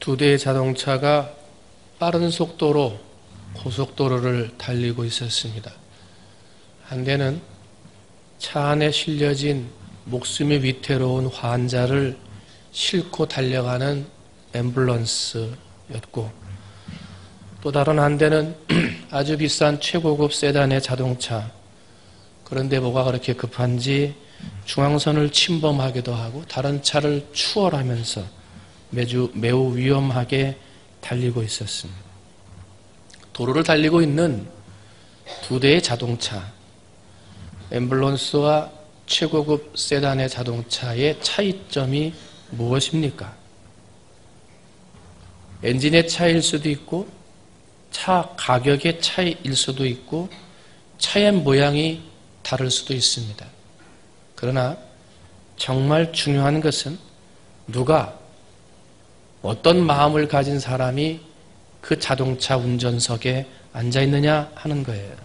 두 대의 자동차가 빠른 속도로 고속도로를 달리고 있었습니다. 한 대는 차 안에 실려진 목숨이 위태로운 환자를 싣고 달려가는 앰뷸런스였고, 또 다른 한 대는 아주 비싼 최고급 세단의 자동차, 그런데 뭐가 그렇게 급한지 중앙선을 침범하기도 하고 다른 차를 추월하면서 매우 위험하게 달리고 있었습니다. 도로를 달리고 있는 두 대의 자동차, 앰뷸런스와 최고급 세단의 자동차의 차이점이 무엇입니까? 엔진의 차이일 수도 있고, 차 가격의 차이일 수도 있고, 차의 모양이 다를 수도 있습니다. 그러나 정말 중요한 것은 누가, 어떤 마음을 가진 사람이 그 자동차 운전석에 앉아있느냐 하는 거예요.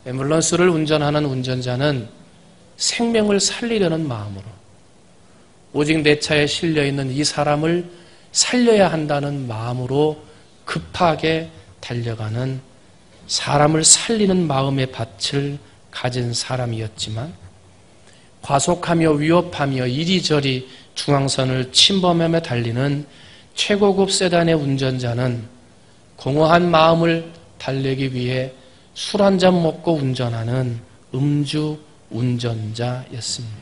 앰뷸런스를 운전하는 운전자는 생명을 살리려는 마음으로, 오직 내 차에 실려있는 이 사람을 살려야 한다는 마음으로 급하게 달려가는, 사람을 살리는 마음의 밭을 가진 사람이었지만, 과속하며 위협하며 이리저리 중앙선을 침범하며 달리는 최고급 세단의 운전자는 공허한 마음을 달래기 위해 술 한 잔 먹고 운전하는 음주 운전자였습니다.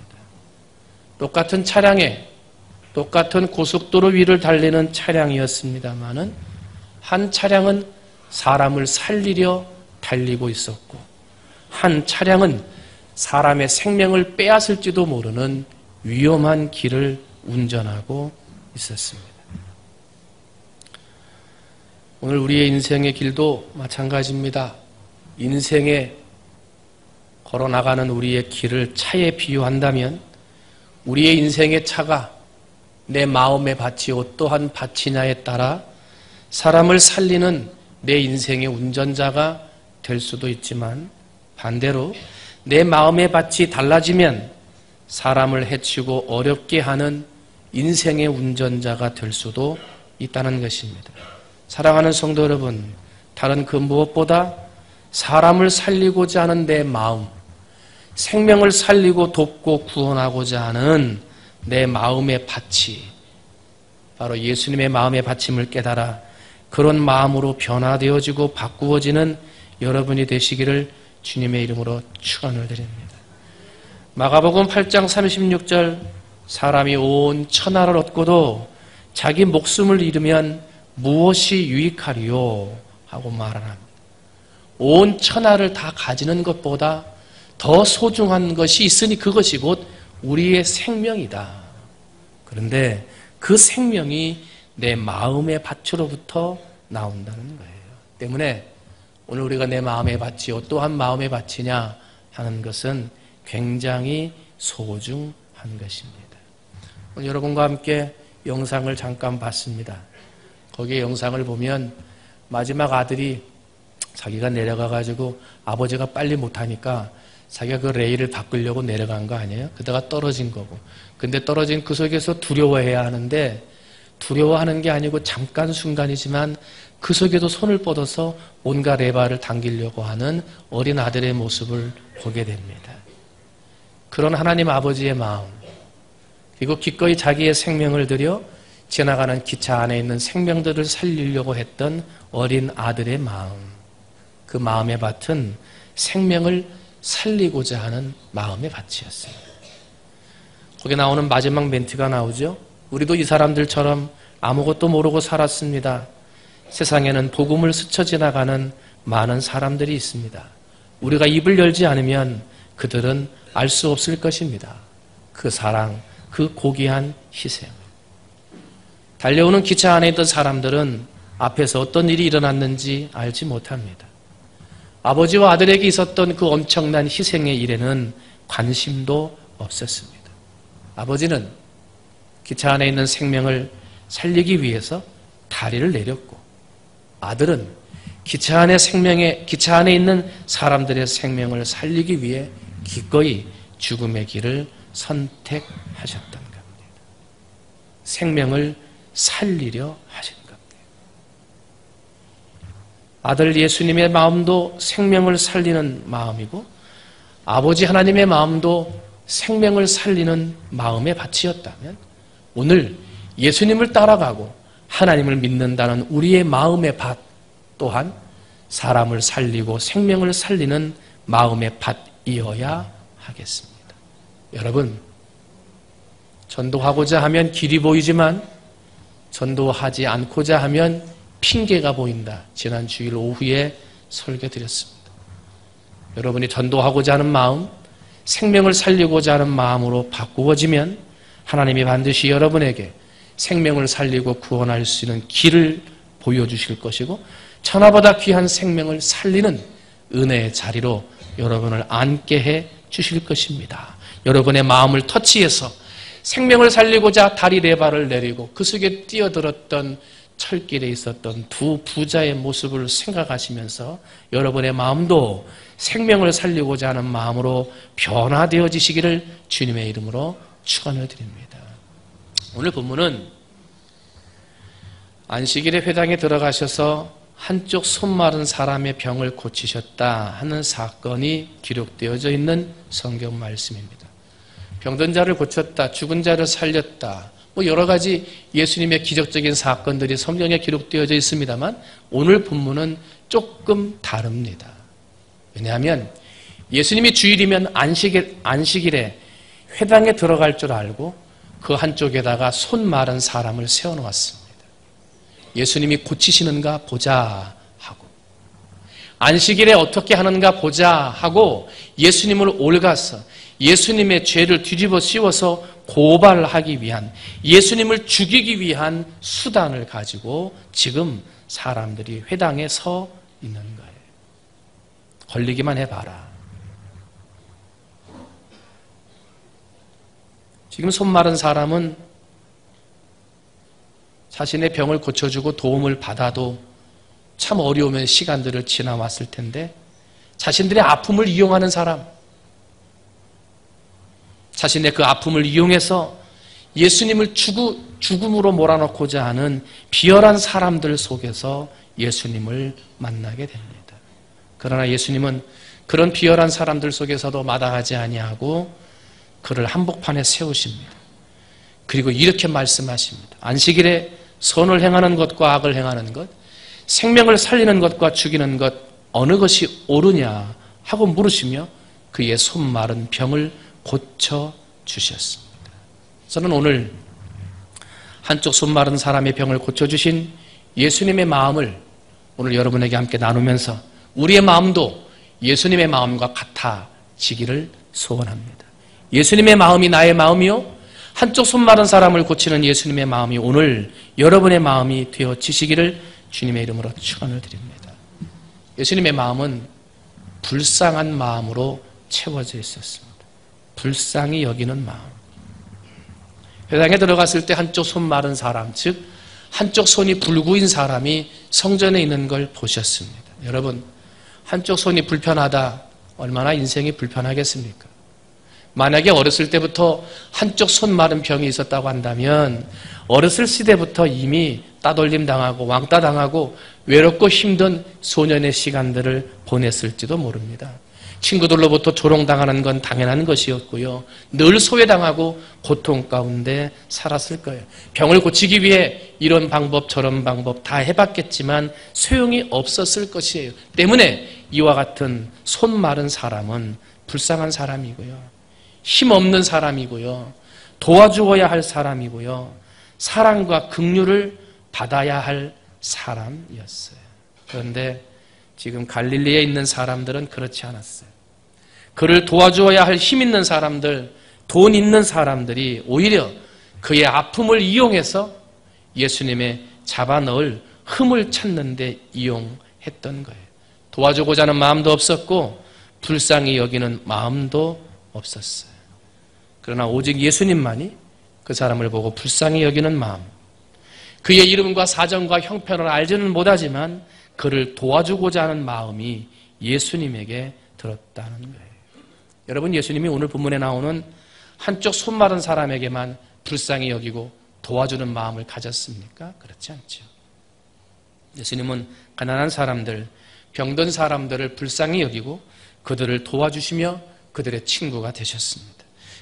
똑같은 차량에, 똑같은 고속도로 위를 달리는 차량이었습니다마는 한 차량은 사람을 살리려 달리고 있었고, 한 차량은 사람의 생명을 빼앗을지도 모르는 위험한 길을 운전하고 있었습니다. 오늘 우리의 인생의 길도 마찬가지입니다. 인생에 걸어나가는 우리의 길을 차에 비유한다면, 우리의 인생의 차가 내 마음의 밭이 어떠한 밭이냐에 따라 사람을 살리는 내 인생의 운전자가 될 수도 있지만, 반대로 내 마음의 밭이 달라지면 사람을 해치고 어렵게 하는 인생의 운전자가 될 수도 있다는 것입니다. 사랑하는 성도 여러분, 다른 그 무엇보다 사람을 살리고자 하는 내 마음, 생명을 살리고 돕고 구원하고자 하는 내 마음의 밭이 바로 예수님의 마음의 밭임을 깨달아 그런 마음으로 변화되어지고 바꾸어지는 여러분이 되시기를 주님의 이름으로 축원을 드립니다. 마가복음 8장 36절, 사람이 온 천하를 얻고도 자기 목숨을 잃으면 무엇이 유익하리요? 하고 말합니다. 온 천하를 다 가지는 것보다 더 소중한 것이 있으니 그것이 곧 우리의 생명이다. 그런데 그 생명이 내 마음의 밭으로부터 나온다는 거예요. 때문에 오늘 우리가 내 마음의 밭이 어떠한 마음의 밭이냐 하는 것은 굉장히 소중한 것입니다. 오늘 여러분과 함께 영상을 잠깐 봤습니다. 거기에 영상을 보면 마지막 아들이 자기가 내려가가지고 아버지가 빨리 못하니까 자기가 그 레일을 바꾸려고 내려간 거 아니에요? 그러다가 떨어진 거고. 근데 떨어진 그 속에서 두려워해야 하는데, 두려워하는 게 아니고 잠깐 순간이지만 그 속에도 손을 뻗어서 온갖 레바를 당기려고 하는 어린 아들의 모습을 보게 됩니다. 그런 하나님 아버지의 마음, 그리고 기꺼이 자기의 생명을 들여 지나가는 기차 안에 있는 생명들을 살리려고 했던 어린 아들의 마음, 그 마음의 밭은 생명을 살리고자 하는 마음의 밭이었어요. 거기에 나오는 마지막 멘트가 나오죠. 우리도 이 사람들처럼 아무것도 모르고 살았습니다. 세상에는 복음을 스쳐 지나가는 많은 사람들이 있습니다. 우리가 입을 열지 않으면 그들은 알 수 없을 것입니다. 그 사랑, 그 고귀한 희생. 달려오는 기차 안에 있던 사람들은 앞에서 어떤 일이 일어났는지 알지 못합니다. 아버지와 아들에게 있었던 그 엄청난 희생의 일에는 관심도 없었습니다. 아버지는 기차 안에 있는 생명을 살리기 위해서 다리를 내렸고, 아들은 기차 안에 있는 사람들의 생명을 살리기 위해 기꺼이 죽음의 길을 선택하셨던 겁니다. 생명을 살리려 하신 겁니다. 아들 예수님의 마음도 생명을 살리는 마음이고 아버지 하나님의 마음도 생명을 살리는 마음의 밭이었다면 오늘 예수님을 따라가고 하나님을 믿는다는 우리의 마음의 밭 또한 사람을 살리고 생명을 살리는 마음의 밭이어야 하겠습니다. 여러분, 전도하고자 하면 길이 보이지만 전도하지 않고자 하면 핑계가 보인다. 지난 주일 오후에 설교드렸습니다. 여러분이 전도하고자 하는 마음, 생명을 살리고자 하는 마음으로 바꾸어지면 하나님이 반드시 여러분에게 생명을 살리고 구원할 수 있는 길을 보여주실 것이고 천하보다 귀한 생명을 살리는 은혜의 자리로 여러분을 앉게 해 주실 것입니다. 여러분의 마음을 터치해서 생명을 살리고자 다리 네 발을 내리고 그 속에 뛰어들었던 철길에 있었던 두 부자의 모습을 생각하시면서 여러분의 마음도 생명을 살리고자 하는 마음으로 변화되어지시기를 주님의 이름으로 축원을 드립니다. 오늘 본문은 안식일에 회당에 들어가셔서 한쪽 손 마른 사람의 병을 고치셨다 하는 사건이 기록되어져 있는 성경 말씀입니다. 병든 자를 고쳤다, 죽은 자를 살렸다, 여러 가지 예수님의 기적적인 사건들이 성경에 기록되어져 있습니다만 오늘 본문은 조금 다릅니다. 왜냐하면 예수님이 주일이면 안식일에 회당에 들어갈 줄 알고 그 한쪽에다가 손 마른 사람을 세워놓았습니다. 예수님이 고치시는가 보자 하고 안식일에 어떻게 하는가 보자 하고 예수님을 올가서 예수님의 죄를 뒤집어 씌워서 고발하기 위한, 예수님을 죽이기 위한 수단을 가지고 지금 사람들이 회당에 서 있는 거예요. 걸리기만 해봐라. 지금 손 마른 사람은 자신의 병을 고쳐주고 도움을 받아도 참 어려우면 시간들을 지나왔을 텐데 자신들의 아픔을 이용하는 사람, 자신의 그 아픔을 이용해서 예수님을 죽음으로 몰아넣고자 하는 비열한 사람들 속에서 예수님을 만나게 됩니다. 그러나 예수님은 그런 비열한 사람들 속에서도 마다하지 아니하고 그를 한복판에 세우십니다. 그리고 이렇게 말씀하십니다. 안식일에 선을 행하는 것과 악을 행하는 것, 생명을 살리는 것과 죽이는 것 어느 것이 옳으냐 하고 물으시며 그의 손 마른 병을 고쳐주셨습니다. 저는 오늘 한쪽 손 마른 사람의 병을 고쳐주신 예수님의 마음을 오늘 여러분에게 함께 나누면서 우리의 마음도 예수님의 마음과 같아지기를 소원합니다. 예수님의 마음이 나의 마음이요 한쪽 손 마른 사람을 고치는 예수님의 마음이 오늘 여러분의 마음이 되어지시기를 주님의 이름으로 축원을 드립니다. 예수님의 마음은 불쌍한 마음으로 채워져 있었습니다. 불쌍히 여기는 마음. 회당에 들어갔을 때 한쪽 손 마른 사람, 즉 한쪽 손이 불구인 사람이 성전에 있는 걸 보셨습니다. 여러분, 한쪽 손이 불편하다, 얼마나 인생이 불편하겠습니까? 만약에 어렸을 때부터 한쪽 손 마른 병이 있었다고 한다면 어렸을 시대부터 이미 따돌림 당하고 왕따 당하고 외롭고 힘든 소년의 시간들을 보냈을지도 모릅니다. 친구들로부터 조롱당하는 건 당연한 것이었고요. 늘 소외당하고 고통 가운데 살았을 거예요. 병을 고치기 위해 이런 방법 저런 방법 다 해봤겠지만 소용이 없었을 것이에요. 때문에 이와 같은 손 마른 사람은 불쌍한 사람이고요. 힘없는 사람이고요. 도와주어야 할 사람이고요. 사랑과 긍휼을 받아야 할 사람이었어요. 그런데 지금 갈릴리에 있는 사람들은 그렇지 않았어요. 그를 도와주어야 할 힘 있는 사람들, 돈 있는 사람들이 오히려 그의 아픔을 이용해서 예수님의 잡아넣을 흠을 찾는 데 이용했던 거예요. 도와주고자 하는 마음도 없었고 불쌍히 여기는 마음도 없었어요. 그러나 오직 예수님만이 그 사람을 보고 불쌍히 여기는 마음, 그의 이름과 사정과 형편을 알지는 못하지만 그를 도와주고자 하는 마음이 예수님에게 들었다는 거예요. 여러분, 예수님이 오늘 본문에 나오는 한쪽 손 마른 사람에게만 불쌍히 여기고 도와주는 마음을 가졌습니까? 그렇지 않죠. 예수님은 가난한 사람들, 병든 사람들을 불쌍히 여기고 그들을 도와주시며 그들의 친구가 되셨습니다.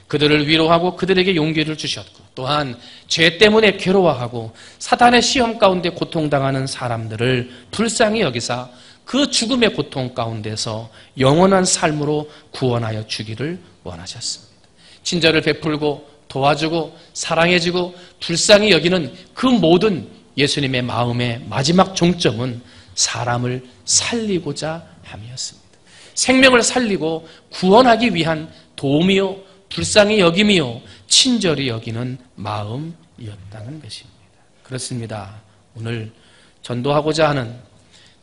그들을 위로하고 그들에게 용기를 주셨고, 또한 죄 때문에 괴로워하고 사단의 시험 가운데 고통당하는 사람들을 불쌍히 여기사 그 죽음의 고통 가운데서 영원한 삶으로 구원하여 주기를 원하셨습니다. 친절을 베풀고 도와주고 사랑해주고 불쌍히 여기는 그 모든 예수님의 마음의 마지막 종점은 사람을 살리고자 함이었습니다. 생명을 살리고 구원하기 위한 도움이요, 불쌍히 여김이요, 친절히 여기는 마음이었다는 것입니다. 그렇습니다. 오늘 전도하고자 하는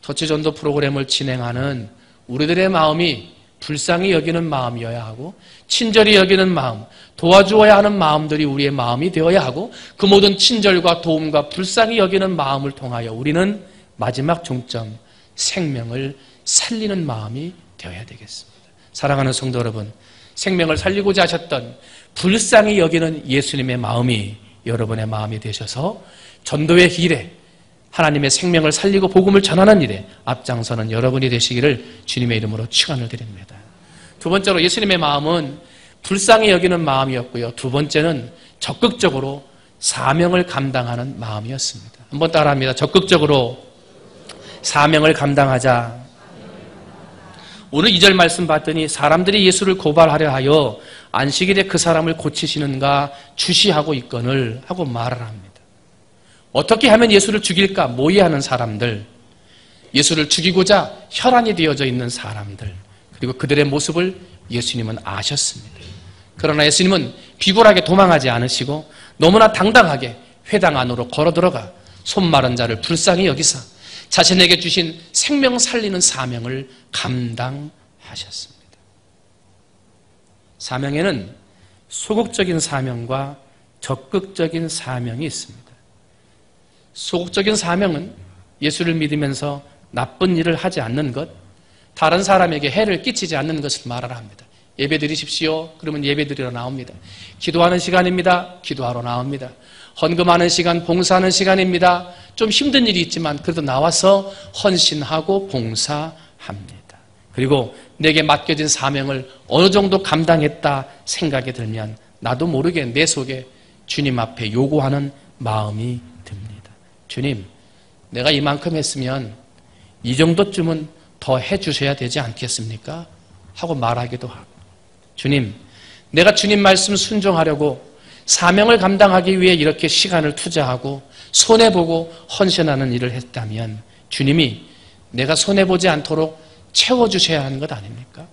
터치 전도 프로그램을 진행하는 우리들의 마음이 불쌍히 여기는 마음이어야 하고, 친절히 여기는 마음, 도와주어야 하는 마음들이 우리의 마음이 되어야 하고, 그 모든 친절과 도움과 불쌍히 여기는 마음을 통하여 우리는 마지막 종점, 생명을 살리는 마음이 되어야 되겠습니다. 사랑하는 성도 여러분, 생명을 살리고자 하셨던 불쌍히 여기는 예수님의 마음이 여러분의 마음이 되셔서 전도의 길에 하나님의 생명을 살리고 복음을 전하는 일에 앞장서는 여러분이 되시기를 주님의 이름으로 축원을 드립니다. 두 번째로 예수님의 마음은 불쌍히 여기는 마음이었고요. 두 번째는 적극적으로 사명을 감당하는 마음이었습니다. 한번 따라합니다. 적극적으로 사명을 감당하자. 오늘 2절 말씀 봤더니 사람들이 예수를 고발하려 하여 안식일에 그 사람을 고치시는가 주시하고 있거늘 하고 말을 합니다. 어떻게 하면 예수를 죽일까 모의하는 사람들, 예수를 죽이고자 혈안이 되어져 있는 사람들, 그리고 그들의 모습을 예수님은 아셨습니다. 그러나 예수님은 비굴하게 도망하지 않으시고 너무나 당당하게 회당 안으로 걸어 들어가 손 마른 자를 불쌍히 여기사 자신에게 주신 생명 살리는 사명을 감당하셨습니다. 사명에는 소극적인 사명과 적극적인 사명이 있습니다. 소극적인 사명은 예수를 믿으면서 나쁜 일을 하지 않는 것, 다른 사람에게 해를 끼치지 않는 것을 말하라 합니다. 예배 드리십시오. 그러면 예배 드리러 나옵니다. 기도하는 시간입니다. 기도하러 나옵니다. 헌금하는 시간, 봉사하는 시간입니다. 좀 힘든 일이 있지만 그래도 나와서 헌신하고 봉사합니다. 그리고 내게 맡겨진 사명을 어느 정도 감당했다 생각이 들면 나도 모르게 내 속에 주님 앞에 요구하는 마음이 듭니다. 주님, 내가 이만큼 했으면 이 정도쯤은 더 해주셔야 되지 않겠습니까? 하고 말하기도 하고, 주님, 내가 주님 말씀 순종하려고 사명을 감당하기 위해 이렇게 시간을 투자하고 손해보고 헌신하는 일을 했다면 주님이 내가 손해보지 않도록 채워주셔야 하는 것 아닙니까?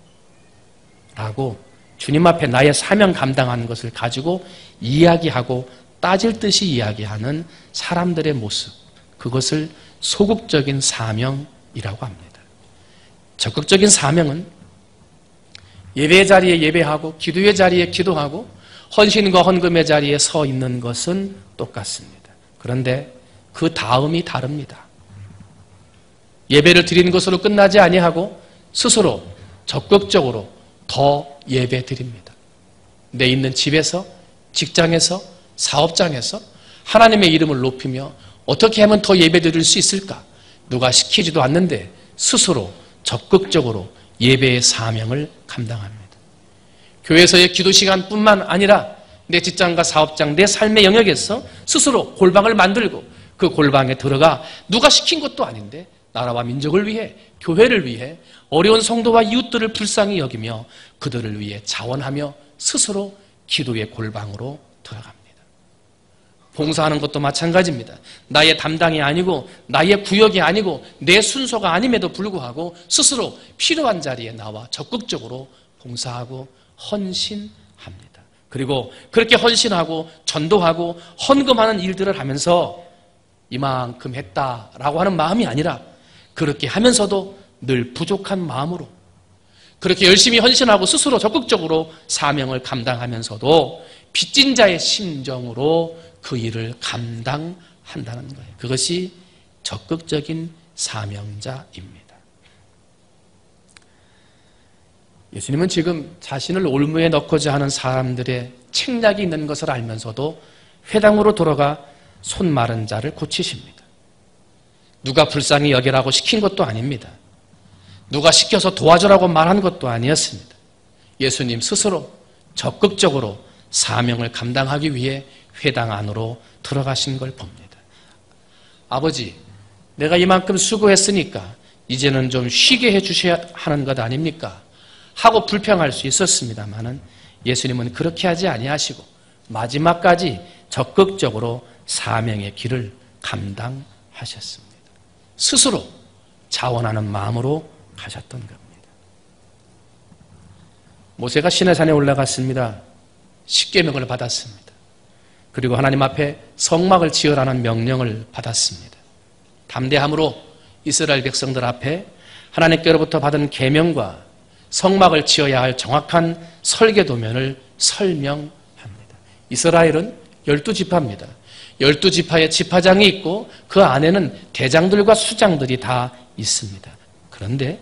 라고 주님 앞에 나의 사명 감당하는 것을 가지고 이야기하고 따질 듯이 이야기하는 사람들의 모습, 그것을 소극적인 사명이라고 합니다. 적극적인 사명은 예배의 자리에 예배하고 기도의 자리에 기도하고 헌신과 헌금의 자리에 서 있는 것은 똑같습니다. 그런데 그 다음이 다릅니다. 예배를 드리는 것으로 끝나지 아니하고 스스로 적극적으로 더 예배 드립니다. 내 있는 집에서, 직장에서, 사업장에서 하나님의 이름을 높이며 어떻게 하면 더 예배 드릴 수 있을까? 누가 시키지도 않는데 스스로 적극적으로 예배의 사명을 감당합니다. 교회에서의 기도 시간뿐만 아니라 내 직장과 사업장, 내 삶의 영역에서 스스로 골방을 만들고 그 골방에 들어가 누가 시킨 것도 아닌데 나라와 민족을 위해, 교회를 위해 어려운 성도와 이웃들을 불쌍히 여기며 그들을 위해 자원하며 스스로 기도의 골방으로 들어갑니다. 봉사하는 것도 마찬가지입니다. 나의 담당이 아니고 나의 구역이 아니고 내 순서가 아님에도 불구하고 스스로 필요한 자리에 나와 적극적으로 봉사하고 헌신합니다. 그리고 그렇게 헌신하고 전도하고 헌금하는 일들을 하면서 이만큼 했다라고 하는 마음이 아니라 그렇게 하면서도 늘 부족한 마음으로 그렇게 열심히 헌신하고 스스로 적극적으로 사명을 감당하면서도 빚진 자의 심정으로 그 일을 감당한다는 거예요. 그것이 적극적인 사명자입니다. 예수님은 지금 자신을 올무에 넣고자 하는 사람들의 책략이 있는 것을 알면서도 회당으로 들어가 손 마른 자를 고치십니다. 누가 불쌍히 여기라고 시킨 것도 아닙니다. 누가 시켜서 도와주라고 말한 것도 아니었습니다. 예수님 스스로 적극적으로 사명을 감당하기 위해 회당 안으로 들어가신 걸 봅니다. 아버지, 내가 이만큼 수고했으니까 이제는 좀 쉬게 해주셔야 하는 것 아닙니까? 하고 불평할 수 있었습니다마는 예수님은 그렇게 하지 아니하시고 마지막까지 적극적으로 사명의 길을 감당하셨습니다. 스스로 자원하는 마음으로 가셨던 겁니다. 모세가 시내산에 올라갔습니다. 십계명을 받았습니다. 그리고 하나님 앞에 성막을 지으라는 명령을 받았습니다. 담대함으로 이스라엘 백성들 앞에 하나님께로부터 받은 계명과 성막을 지어야 할 정확한 설계도면을 설명합니다. 이스라엘은 12지파입니다. 12지파의 지파장이 있고 그 안에는 대장들과 수장들이 다 있습니다. 그런데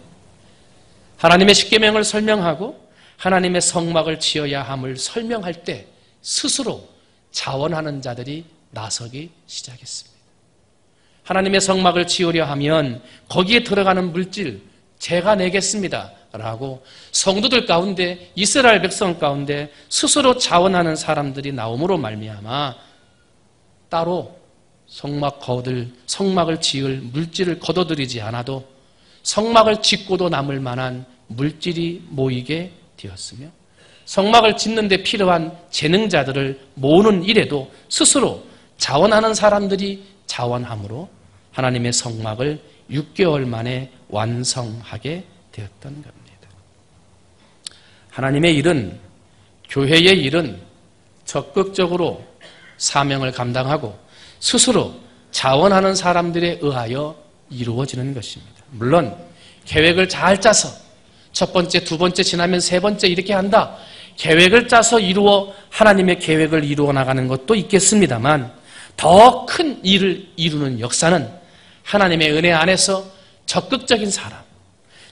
하나님의 십계명을 설명하고 하나님의 성막을 지어야 함을 설명할 때 스스로 자원하는 자들이 나서기 시작했습니다. 하나님의 성막을 지으려 하면 거기에 들어가는 물질 제가 내겠습니다 라고 성도들 가운데 이스라엘 백성 가운데 스스로 자원하는 사람들이 나옴으로 말미암아 따로 성막을 지을 물질을 거둬들이지 않아도 성막을 짓고도 남을 만한 물질이 모이게 되었으며 성막을 짓는 데 필요한 재능자들을 모으는 일에도 스스로 자원하는 사람들이 자원함으로 하나님의 성막을 6개월 만에 완성하게 되었던 겁니다. 하나님의 일은, 교회의 일은 적극적으로 사명을 감당하고 스스로 자원하는 사람들에 의하여 이루어지는 것입니다. 물론 계획을 잘 짜서 첫 번째, 두 번째 지나면 세 번째 이렇게 한다. 계획을 짜서 이루어 하나님의 계획을 이루어 나가는 것도 있겠습니다만 더 큰 일을 이루는 역사는 하나님의 은혜 안에서 적극적인 사람,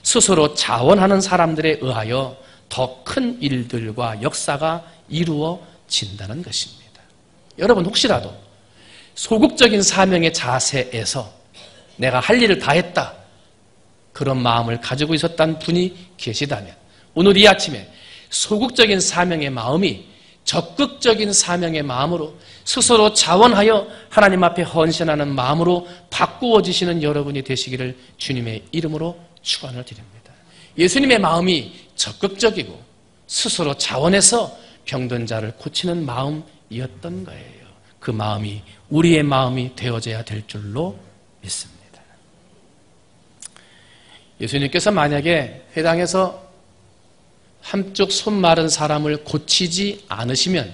스스로 자원하는 사람들에 의하여 더 큰 일들과 역사가 이루어진다는 것입니다. 여러분 혹시라도 소극적인 사명의 자세에서 내가 할 일을 다 했다 그런 마음을 가지고 있었던 분이 계시다면 오늘 이 아침에 소극적인 사명의 마음이 적극적인 사명의 마음으로 스스로 자원하여 하나님 앞에 헌신하는 마음으로 바꾸어지시는 여러분이 되시기를 주님의 이름으로 축원을 드립니다. 예수님의 마음이 적극적이고 스스로 자원해서 병든 자를 고치는 마음이었던 거예요. 그 마음이 우리의 마음이 되어져야 될 줄로 믿습니다. 예수님께서 만약에 회당에서 한쪽 손 마른 사람을 고치지 않으시면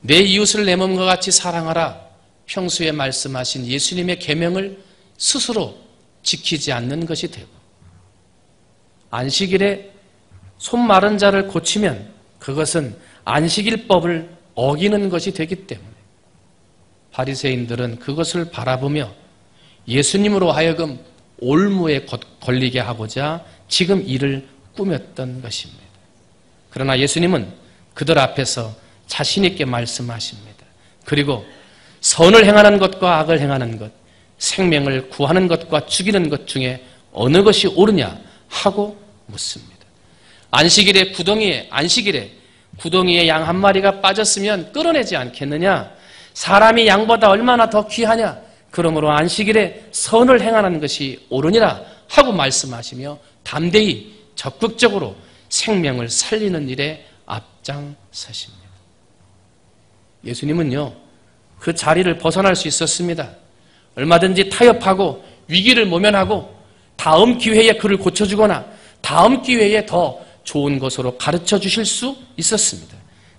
내 이웃을 내 몸과 같이 사랑하라 평소에 말씀하신 예수님의 계명을 스스로 지키지 않는 것이 되고 안식일에 손 마른 자를 고치면 그것은 안식일법을 어기는 것이 되기 때문에 바리새인들은 그것을 바라보며 예수님으로 하여금 올무에 걸리게 하고자 지금 이를 꾸몄던 것입니다. 그러나 예수님은 그들 앞에서 자신 있게 말씀하십니다. 그리고 선을 행하는 것과 악을 행하는 것, 생명을 구하는 것과 죽이는 것 중에 어느 것이 옳으냐 하고 묻습니다. 안식일에 구덩이에 양 한 마리가 빠졌으면 끌어내지 않겠느냐? 사람이 양보다 얼마나 더 귀하냐? 그러므로 안식일에 선을 행하는 것이 옳으니라 하고 말씀하시며 담대히 적극적으로 생명을 살리는 일에 앞장서십니다. 예수님은요, 그 자리를 벗어날 수 있었습니다. 얼마든지 타협하고 위기를 모면하고 다음 기회에 그를 고쳐주거나 다음 기회에 더 좋은 것으로 가르쳐 주실 수 있었습니다.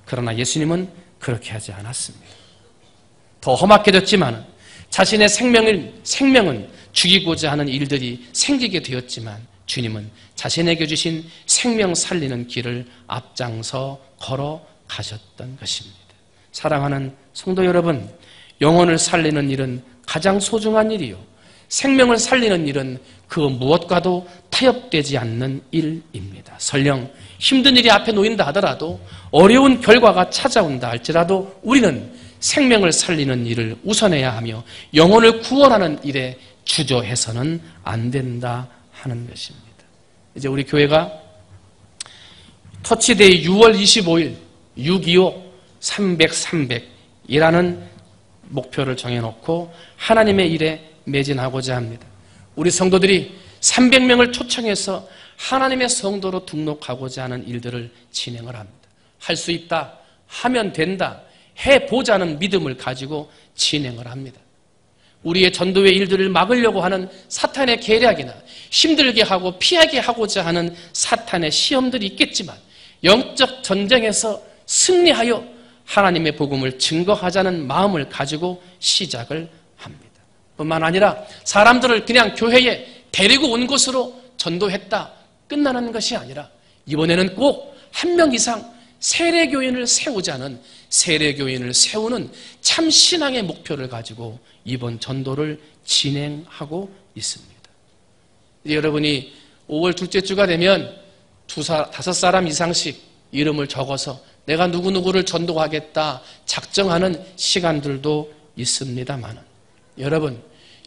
그러나 예수님은 그렇게 하지 않았습니다. 더 험악해졌지만 자신의 생명은 죽이고자 하는 일들이 생기게 되었지만 주님은 자신에게 주신 생명 살리는 길을 앞장서 걸어가셨던 것입니다. 사랑하는 성도 여러분, 영혼을 살리는 일은 가장 소중한 일이요 생명을 살리는 일은 그 무엇과도 타협되지 않는 일입니다. 설령 힘든 일이 앞에 놓인다 하더라도, 어려운 결과가 찾아온다 할지라도 우리는 생명을 살리는 일을 우선해야 하며 영혼을 구원하는 일에 주저해서는 안 된다 하는 것입니다. 이제 우리 교회가 터치데이 6월 25일 625 300이라는 목표를 정해놓고 하나님의 일에 매진하고자 합니다. 우리 성도들이 300명을 초청해서 하나님의 성도로 등록하고자 하는 일들을 진행을 합니다. 할 수 있다, 하면 된다, 해보자는 믿음을 가지고 진행을 합니다. 우리의 전도의 일들을 막으려고 하는 사탄의 계략이나 힘들게 하고 피하게 하고자 하는 사탄의 시험들이 있겠지만, 영적 전쟁에서 승리하여 하나님의 복음을 증거하자는 마음을 가지고 시작을 합니다. 뿐만 아니라 사람들을 그냥 교회에 데리고 온 곳으로 전도했다 끝나는 것이 아니라, 이번에는 꼭 한 명 이상 세례교인을 세우자는, 세례교인을 세우는 참 신앙의 목표를 가지고 이번 전도를 진행하고 있습니다. 여러분이 5월 둘째 주가 되면 5사람 이상씩 이름을 적어서 내가 누구누구를 전도하겠다 작정하는 시간들도 있습니다만, 여러분,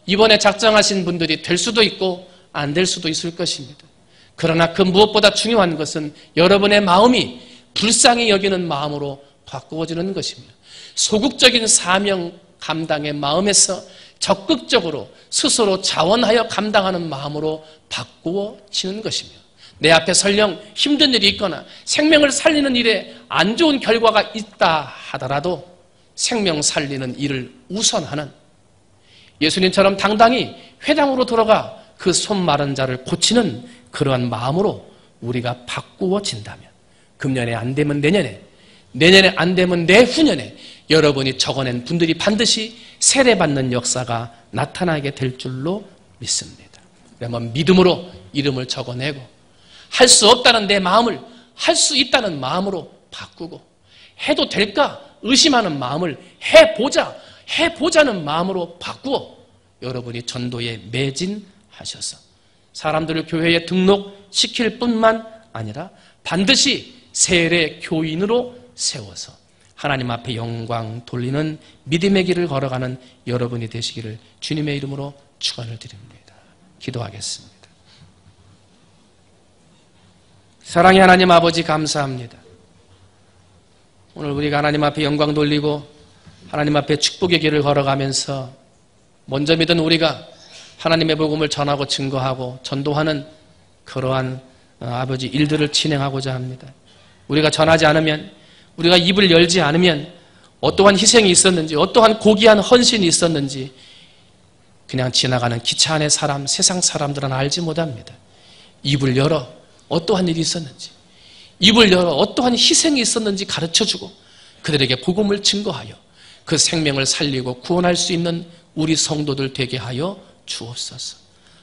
이번에 작정하신 분들이 될 수도 있고 안 될 수도 있을 것입니다. 그러나 그 무엇보다 중요한 것은 여러분의 마음이 불쌍히 여기는 마음으로 바꾸어지는 것입니다. 소극적인 사명 감당의 마음에서 적극적으로 스스로 자원하여 감당하는 마음으로 바꾸어지는 것입니다. 내 앞에 설령 힘든 일이 있거나 생명을 살리는 일에 안 좋은 결과가 있다 하더라도 생명 살리는 일을 우선하는, 예수님처럼 당당히 회당으로 들어가 그 손 마른 자를 고치는 그러한 마음으로 우리가 바꾸어진다면, 금년에 안 되면 내년에, 내년에 안 되면 내후년에 여러분이 적어낸 분들이 반드시 세례받는 역사가 나타나게 될 줄로 믿습니다. 그러면 믿음으로 이름을 적어내고, 할 수 없다는 내 마음을 할 수 있다는 마음으로 바꾸고, 해도 될까 의심하는 마음을 해보자는 마음으로 바꾸어 여러분이 전도에 매진하셔서 사람들을 교회에 등록시킬 뿐만 아니라 반드시 세례 교인으로 세워서 하나님 앞에 영광 돌리는 믿음의 길을 걸어가는 여러분이 되시기를 주님의 이름으로 축원을 드립니다. 기도하겠습니다. 사랑의 하나님 아버지, 감사합니다. 오늘 우리가 하나님 앞에 영광 돌리고 하나님 앞에 축복의 길을 걸어가면서 먼저 믿은 우리가 하나님의 복음을 전하고 증거하고 전도하는 그러한 아버지 일들을 진행하고자 합니다. 우리가 전하지 않으면, 우리가 입을 열지 않으면 어떠한 희생이 있었는지, 어떠한 고귀한 헌신이 있었는지 그냥 지나가는 기차 안의 사람, 세상 사람들은 알지 못합니다. 입을 열어 어떠한 일이 있었는지, 입을 열어 어떠한 희생이 있었는지 가르쳐주고 그들에게 복음을 증거하여 그 생명을 살리고 구원할 수 있는 우리 성도들 되게 하여 주옵소서.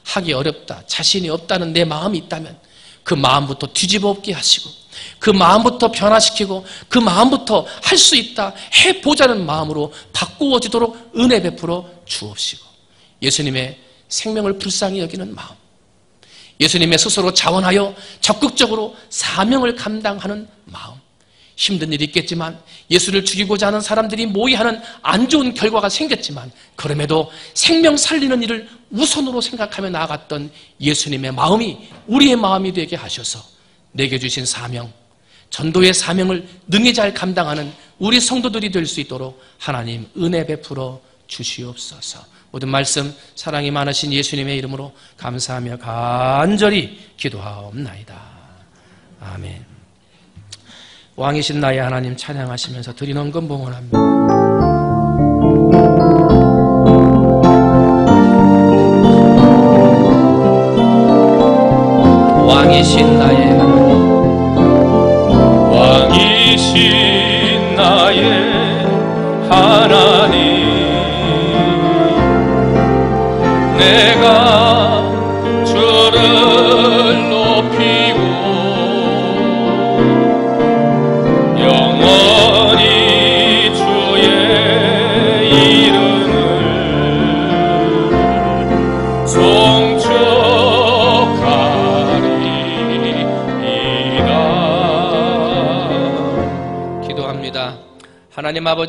하기 어렵다, 자신이 없다는 내 마음이 있다면 그 마음부터 뒤집어 엎게 하시고, 그 마음부터 변화시키고, 그 마음부터 할 수 있다, 해보자는 마음으로 바꾸어지도록 은혜 베풀어 주옵시고, 예수님의 생명을 불쌍히 여기는 마음, 예수님의 스스로 자원하여 적극적으로 사명을 감당하는 마음, 힘든 일이 있겠지만 예수를 죽이고자 하는 사람들이 모의하는 안 좋은 결과가 생겼지만 그럼에도 생명 살리는 일을 우선으로 생각하며 나아갔던 예수님의 마음이 우리의 마음이 되게 하셔서 내게 주신 사명, 전도의 사명을 능히 잘 감당하는 우리 성도들이 될 수 있도록 하나님 은혜 베풀어 주시옵소서. 모든 말씀 사랑이 많으신 예수님의 이름으로 감사하며 간절히 기도하옵나이다. 아멘. 왕이신 나의 하나님 찬양하시면서 드리는 건 봉헌합니다. 왕이신 나의 하나님, 왕이신 나의 하나님, 내가 주를 높이고 영원히 주의 이름을 기도합니다. 하나님 아버지